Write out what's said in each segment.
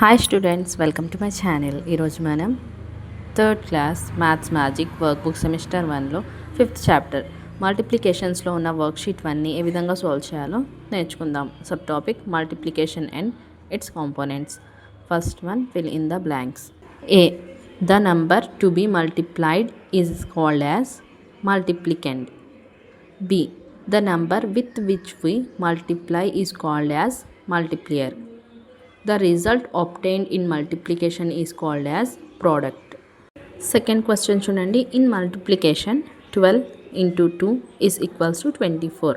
Hi students, welcome to my channel. ఈరోజు మనం third class maths magic work book semester 1లో 5th chapter మల్టిప్లికేషన్స్లో ఉన్న వర్క్షీట్ 1ని ఏ విధంగా సాల్వ్ చేయాలో నేర్చుకుందాం. Sub topic multiplication and its components. First one, fill in the blanks. A, the number to be multiplied is called as multiplicand. B, the number with which we multiply is called as multiplier. The result obtained in multiplication is called as product. Second question చూడండి. In multiplication 12 into 2 is equals to 24.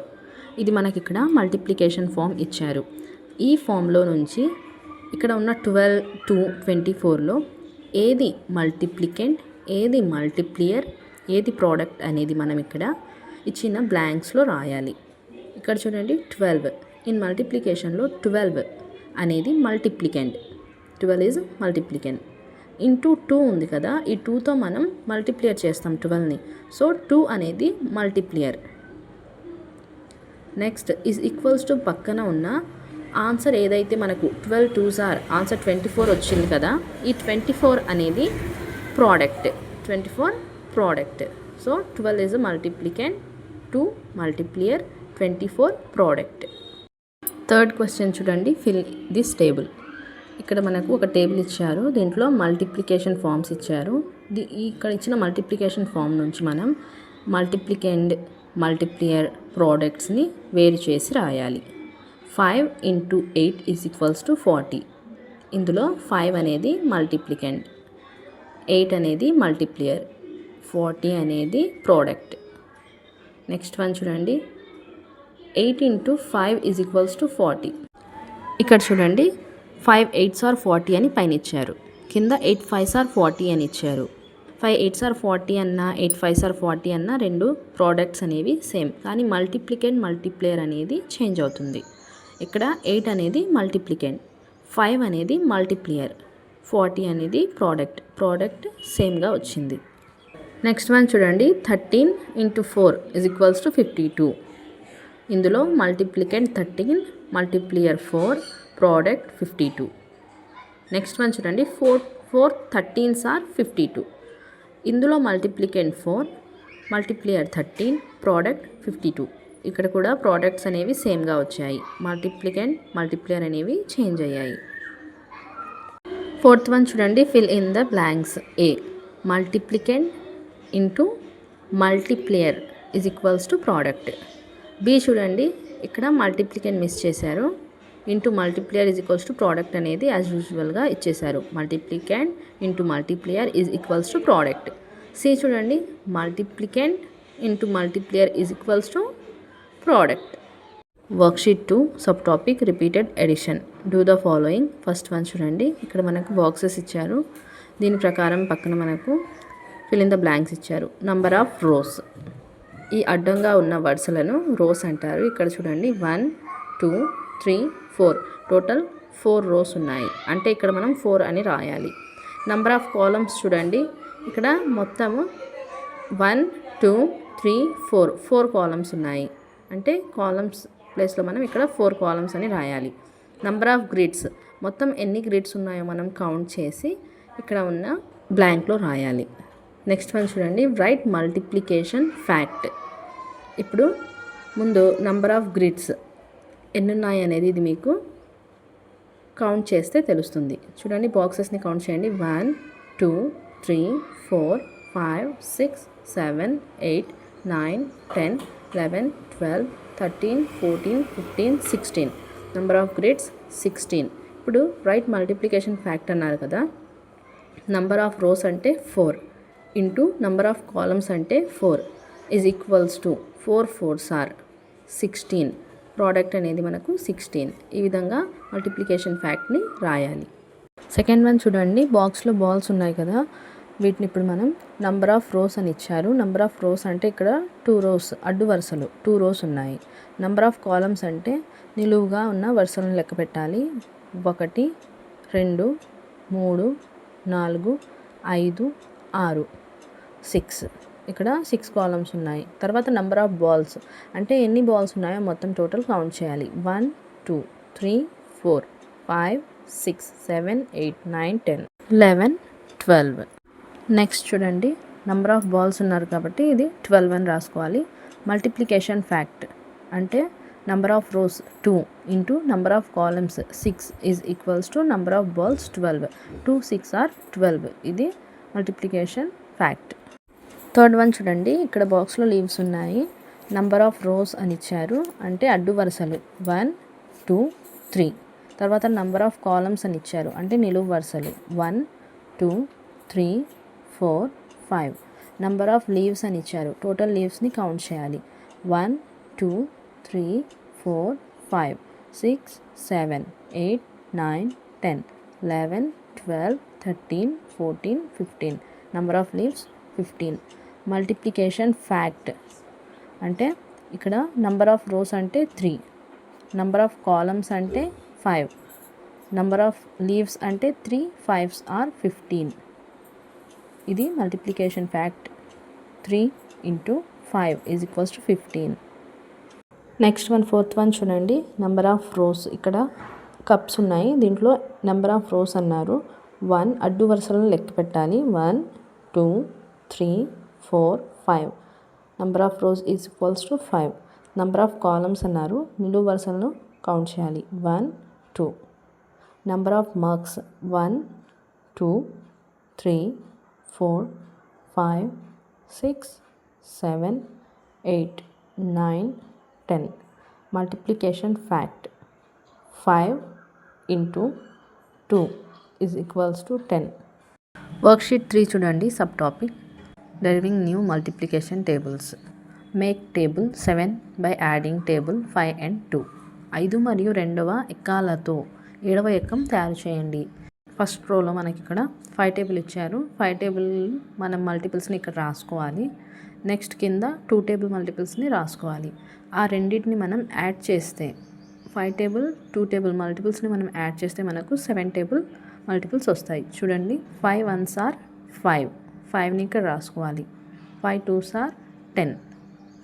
ఇది మనకి ఇక్కడ multiplication form ఇచ్చారు. ఈ ఫామ్లో నుంచి ఇక్కడ ఉన్న 12 to 24లో ఏది మల్టిప్లికెంట్, ఏది మల్టిప్లియర్, ఏది ప్రోడక్ట్ అనేది మనం ఇక్కడ ఇచ్చిన బ్లాంక్స్లో రాయాలి. ఇక్కడ చూడండి 12 ఇన్ మల్టిప్లికేషన్లో 12 అనేది మల్టిప్లికెంట్. 12 ఈజ్ మల్టిప్లికెంట్. ఇంటూ 2 ఉంది కదా, ఈ 2తో మనం మల్టిప్లియర్ చేస్తాం 12ని. సో 2 అనేది మల్టిప్లియర్. నెక్స్ట్ ఈజ్ ఈక్వల్స్ టు పక్కన ఉన్న ఆన్సర్ ఏదైతే మనకు 12 2s ఆర్ ఆన్సర్ 24 వచ్చింది కదా, ఈ 24 అనేది product. 24 product. So 12 is multiplicand, 2 multiplier, 24 product. Third question చూడండి. Fill this table. ఇక్కడ మనకు ఒక టేబుల్ ఇచ్చారు, దీంట్లో మల్టిప్లికేషన్ ఫామ్స్ ఇచ్చారు. ఇక్కడ ఇచ్చిన మల్టిప్లికేషన్ ఫామ్ నుంచి మనం మల్టిప్లికెండ్, మల్టిప్లియర్, ప్రోడక్ట్స్ని వేరు చేసి రాయాలి. 5 into 8 ఈజ్ ఈక్వల్స్ టు 40. ఇందులో 5 అనేది మల్టిప్లికెంట్, 8 అనేది మల్టిప్లియర్, 40 అనేది ప్రోడక్ట్. నెక్స్ట్ వన్ చూడండి. 8 into 5 ఈజ్ ఈక్వల్స్ టు 40. ఇక్కడ చూడండి 5 8s ఆర్ 40 అని పైన ఇచ్చారు, కింద 8 5s ఆర్ 40 అని ఇచ్చారు. 5 8s ఆర్ 40 అన్న 8 5s ఆర్ 40 అన్న రెండు ప్రోడక్ట్స్ అనేవి సేమ్, కానీ మల్టిప్లికెంట్ మల్టిప్లియర్ అనేది చేంజ్ అవుతుంది. ఇక్కడ 8 అనేది మల్టిప్లికెంట్, 5 అనేది మల్టిప్లియర్, 40 అనేది ప్రోడక్ట్ సేమ్గా వచ్చింది. నెక్స్ట్ వన్ చూడండి. 13 into 4 ఈజ్ ఈక్వల్స్ టు 52. ఇందులో మల్టిప్లికెంట్ 13, మల్టిప్లియర్ 4, ప్రోడక్ట్ 52. నెక్స్ట్ వన్ చూడండి. 4 13s ఆర్ 52. ఇందులో మల్టిప్లికెంట్ 4, మల్టిప్లియర్ 13, ప్రోడక్ట్ 52. ఇక్కడ కూడా ప్రోడక్ట్స్ అనేవి సేమ్గా వచ్చాయి, మల్టిప్లికెంట్ మల్టిప్లియర్ అనేవి చేంజ్ అయ్యాయి. ఫోర్త్ వన్ చూడండి. Fill in the blanks. A, multiplicand into multiplier is equals to product. B చూడండి, ఇక్కడ మల్టిప్లికెంట్ మిస్ చేశారు, into multiplier is equals to product అనేది యాజ్ యూజువల్గా ఇచ్చేశారు. Multiplicand into multiplier is equals to product. C చూడండి, multiplicand into multiplier is equals to product. Worksheet 2 sub topic repeated addition. Do the following. First one చూడండి. ఇక్కడ మనకు boxes ఇచ్చారు, దీని ప్రకారం పక్కన మనకు ఫిల్ ఇన్ ద బ్లాంక్స్ ఇచ్చారు. Number of rose. ఈ అడ్డంగా ఉన్న వరుసలను రోస్ అంటారు. ఇక్కడ చూడండి 1 2 3 4 టోటల్ 4 రోస్ ఉన్నాయి, అంటే ఇక్కడ మనం 4 అని రాయాలి. నంబర్ ఆఫ్ కాలమ్స్ చూడండి, ఇక్కడ మొత్తము 1 2 3 4 కాలమ్స్ ఉన్నాయి, అంటే కాలమ్స్ ప్లేస్లో మనం ఇక్కడ 4 కాలమ్స్ అని రాయాలి. నంబర్ ఆఫ్ గ్రిడ్స్, మొత్తం ఎన్ని గ్రిడ్స్ ఉన్నాయో మనం కౌంట్ చేసి ఇక్కడ ఉన్న బ్లాంక్లో రాయాలి. నెక్స్ట్ వన్ చూడండి. Right multiplication fact. ఇప్పుడు ముందు నంబర్ ఆఫ్ గ్రిడ్స్ ఎన్ని ఉన్నాయి అనేది ఇది మీకు కౌంట్ చేస్తే తెలుస్తుంది. చూడండి, బాక్సెస్ని కౌంట్ చేయండి. 1 2 3 4 5 6 7 8 9 10 11 12 13 14 15 16. Number of grids 16. ఇప్పుడు రైట్ మల్టిప్లికేషన్ ఫ్యాక్ట్ అన్నారు కదా, నంబర్ ఆఫ్ రోస్ అంటే 4 ఇంటూ నంబర్ ఆఫ్ కాలమ్స్ అంటే 4 is equals to 4 4s are 16. Product అనేది మనకు 16. ఈ విధంగా మల్టిప్లికేషన్ ఫ్యాక్ట్ని రాయాలి. సెకండ్ వన్ చూడండి. బాక్స్లో బాల్స్ ఉన్నాయి కదా, వీటిని ఇప్పుడు మనం నంబర్ ఆఫ్ రోస్ అని ఇచ్చారు. నంబర్ ఆఫ్ రోస్ అంటే ఇక్కడ 2 rows అడ్డు వరుసలు 2 rows ఉన్నాయి. నంబర్ ఆఫ్ కాలమ్స్ అంటే నిలువుగా ఉన్న వరుసలను లెక్క పెట్టాలి. 1 2 3 4 5 6 6. ఇక్కడ 6 కాలమ్స్ ఉన్నాయి. తర్వాత నంబర్ ఆఫ్ బాల్స్ అంటే ఎన్ని బాల్స్ ఉన్నాయో మొత్తం టోటల్ కౌంట్ చేయాలి. 1 2 3 4 5 6 7 8 9 10 11 12. నెక్స్ట్ చూడండి, నెంబర్ ఆఫ్ బాల్స్ ఉన్నారు కాబట్టి ఇది 12 అని రాసుకోవాలి. మల్టిప్లికేషన్ ఫ్యాక్ట్ అంటే number of rows 2 into number of columns 6 is equals to number of balls 12. 2 6 are 12. ఇది మల్టిప్లికేషన్ ఫ్యాక్ట్. థర్డ్ వన్ చూడండి, ఇక్కడ బాక్స్లో లీవ్స్ ఉన్నాయి. నెంబర్ ఆఫ్ రోస్ అని ఇచ్చారు అంటే అడ్డు వరుసలు 1 2 3. తర్వాత నెంబర్ ఆఫ్ కాలమ్స్ అని ఇచ్చారు అంటే నిలువు వరుసలు 1 2 3 4 5. నెంబర్ ఆఫ్ లీవ్స్ అని ఇచ్చారు, టోటల్ లీవ్స్ని కౌంట్ చేయాలి. 1 2 3 4 5 6 7 8 9 10 11 12 13 14 15. Number of leaves 15. Multiplication fact అంటే ఇక్కడ నెంబర్ ఆఫ్ రోస్ అంటే 3, నెంబర్ ఆఫ్ కాలమ్స్ అంటే 5, నెంబర్ ఆఫ్ లీవ్స్ అంటే 3 5s ఆర్ 15. ఇది multiplication fact. 3 into 5 is equals to 15. Next one fourth one చూడండి, నెంబర్ ఆఫ్ రోస్. ఇక్కడ cups ఉన్నాయి, దీంట్లో నెంబర్ ఆఫ్ రోస్ అన్నారు. 1 అడ్డు వరుసలను లెక్క పెట్టాలి. 1 2 3 4 5. Number of rose is equals to 5. Number of columns అన్నారు, నిలువు వరుసలను కౌంట్ చేయాలి. 1 2. Number of marks 1 2 3 4 5 6 7 8 9 10. Multiplication fact 5 into 2 is equals to 10. Worksheet 3 చూడండి, sub topic deriving new multiplication tables. Make table 7 by adding table 5 and 2. 5 మరియు 2వ ఎక్కాలతో 7వ ఎక్కం తయారు చేయండి. ఫస్ట్ రోలో మనకి ఇక్కడ 5 టేబుల్ ఇచ్చారు. 5 టేబుల్ మనం మల్టిపుల్స్ని ఇక్కడ రాసుకోవాలి. నెక్స్ట్ కింద 2 టేబుల్ మల్టిపుల్స్ని రాసుకోవాలి. ఆ రెండింటిని మనం యాడ్ చేస్తే 5 టేబుల్ 2 టేబుల్ మల్టిపుల్స్ని మనం యాడ్ చేస్తే మనకు 7 టేబుల్ మల్టిపుల్స్ వస్తాయి. చూడండి, 5 1s ఆర్ 5. 5ని ఇక్కడ రాసుకోవాలి. 5 2s are 10.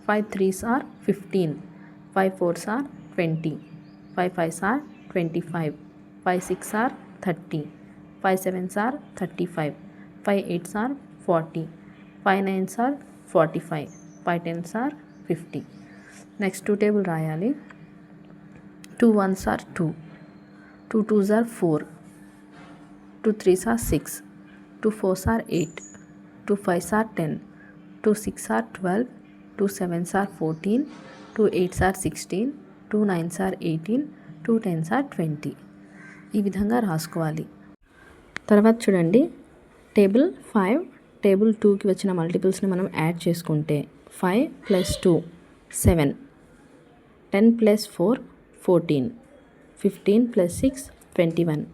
5 3s are 15. 5 4s are 20. 5 5s are 25. 5 6s are 30. 5 7s are 35. 5 8s are 40. 5 9s are 45. 5 10s are 50. Next 2 table రాయాలి. 2 1s are 2. 2 2s are 4. 2 3s are 6. 2 4s are 8. 2 5s are 10, 2 6s are 12, 2 7s are 14, 2 8s are 16, 2 9s are 18, 2 10s are 20. ఈ విధంగా రాసుకోవాలి. తర్వాత చూడండి, table 5 table 2కి వచ్చిన మల్టిపుల్స్ని మనం add చేసుకుంటే 5 + 2 7, 10 + 4 14, 15 + 6 21,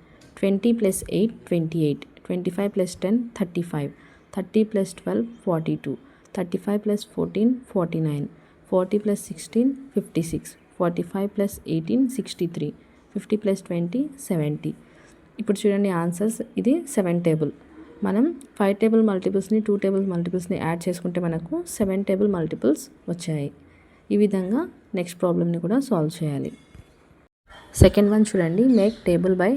20 + 8 28, 25 + 10 35, 30 + 12 42, 35 + 14 49, 40 + 16 56, 45 + 18 63, 50 + 20 70. ఇప్పుడు చూడండి ఆన్సర్స్. ఇది 7 టేబుల్. మనం 5 టేబుల్ మల్టిపుల్స్ని 2 టేబుల్ మల్టిపుల్స్ని యాడ్ చేసుకుంటే మనకు 7 టేబుల్ మల్టిపుల్స్ వచ్చాయి. ఈ విధంగా నెక్స్ట్ ప్రాబ్లమ్ని కూడా సాల్వ్ చేయాలి. సెకండ్ వన్ చూడండి, make table by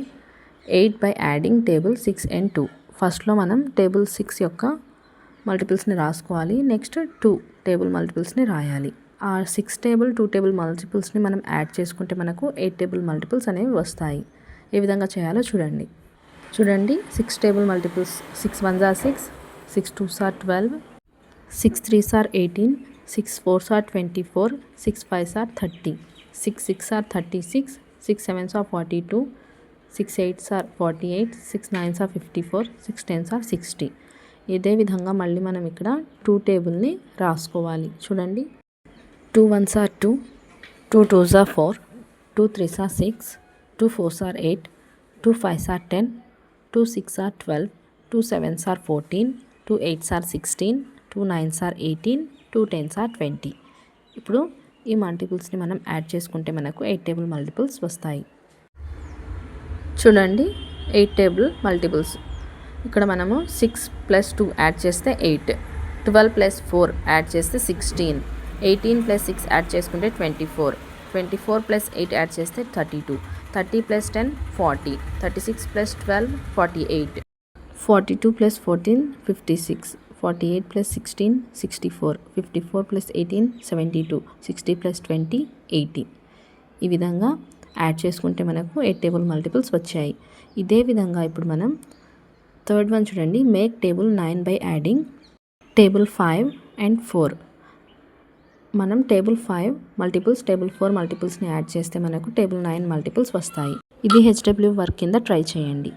8 by adding table 6 and 2. ఫస్ట్లో మనం టేబుల్ 6 యొక్క మల్టిపుల్స్ని రాసుకోవాలి. నెక్స్ట్ 2 టేబుల్ మల్టిపుల్స్ని రాయాలి. ఆ 6 టేబుల్ 2 టేబుల్ మల్టిపుల్స్ని మనం యాడ్ చేసుకుంటే మనకు 8 టేబుల్ మల్టిపుల్స్ అనేవి వస్తాయి. ఏ విధంగా చేయాలో చూడండి. 6 table multiples 6 1s are 6, 6 2s are 12, 6 3s are 18, 6 4s are 24, 6 5s are 30, 6 6s are 36, 6 7s are 42, 6 8s are 48, 6 9s are 54, 6 10s are 60. ఇదే విధంగా మళ్ళీ మనం ఇక్కడ 2 టేబుల్ని రాసుకోవాలి. చూడండి, 2 1s are 2, 2 2s are 4, 2 3s are 6, 2 4s are 8, 2 5s are 10, 2 6s are 12, 2 7s are 14, 2 8s are 16, 2 9s are 18, 2 10s are 20. ఇప్పుడు ఈ మల్టిపుల్స్ని మనం యాడ్ చేసుకుంటే మనకు 8 టేబుల్ మల్టిపుల్స్ వస్తాయి. చూడండి, 8 టేబుల్ మల్టిపుల్స్. ఇక్కడ మనము 6 + 2 యాడ్ చేస్తే 8, 12 + 4 యాడ్ చేస్తే 16, 18 + 6 యాడ్ చేసుకుంటే 24, 24 ప్లస్ 8 యాడ్ చేస్తే 32, 30 plus 10 40, 36 plus 12 48, 42 plus 14 56, 48 plus 16 64, 54 plus 18 72, 60 plus 20 80. ఈ విధంగా యాడ్ చేసుకుంటే మనకు 8 టేబుల్ మల్టిపుల్స్ వచ్చాయి. ఇదే విధంగా ఇప్పుడు మనం థర్డ్ వన్ చూడండి, make table 9 by adding table 5 and 4. మనం టేబుల్ 5 మల్టిపుల్స్ టేబుల్ 4 మల్టిపుల్స్ని యాడ్ చేస్తే మనకు టేబుల్ 9 మల్టిపుల్స్ వస్తాయి. ఇది హెచ్డబ్ల్యూ వర్క్ కింద ట్రై చేయండి.